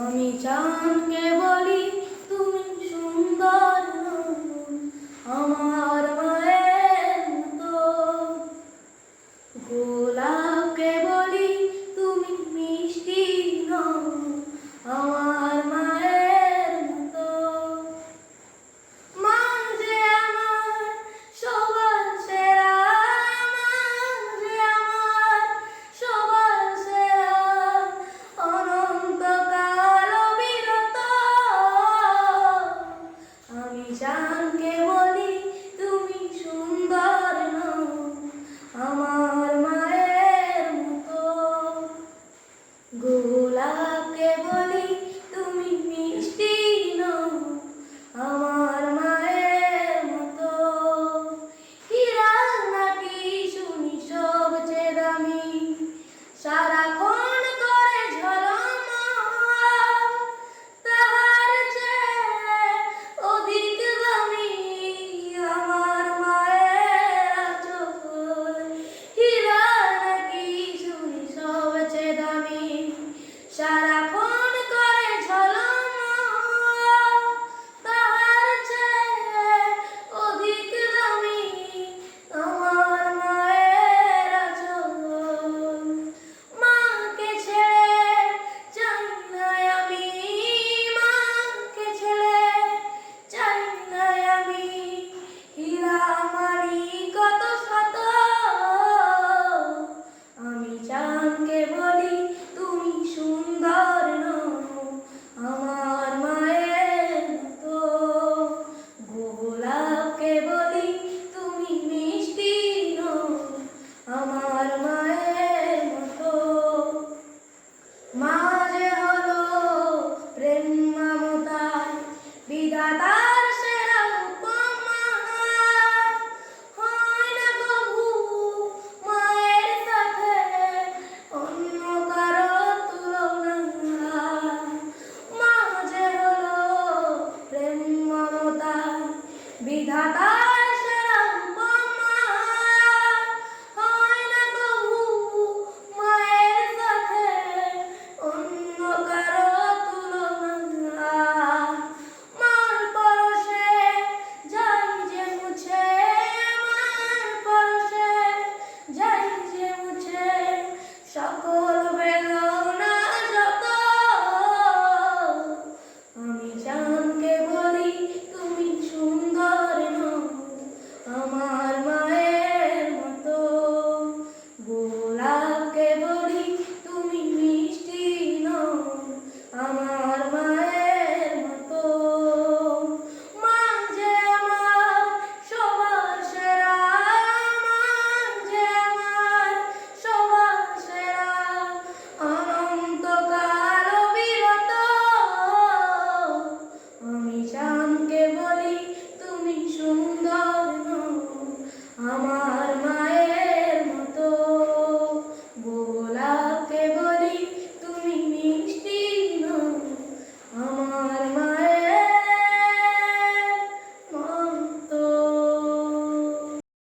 আমি চাঁদকে বলি তুমি সুন্দর নও, আমার মায়ের মতো। গোলাপকে বলি তুমি মিষ্টি নও, আমার মায়ের মতো। মান যে আমার সবার সেরা, মান যে আমার সবার সেরা, অনন্তকাল অবিরত। আমি চাঁদকে বলি তুমি সুন্দর নও, আমার মায়ের মতো। গোলাপকে বলি তুমি মিষ্টি নও, আমার মায়ের মতো। হীরা নাকি শুনি সবচেয়ে দামি, সারাক্ষণ করে ঝলমল, তাহার চেয়ে অধিক দামি আমার মায়ের আঁচল। হীরা নাকি শুনি সবচেয়ে দামি, সারাক্ষণ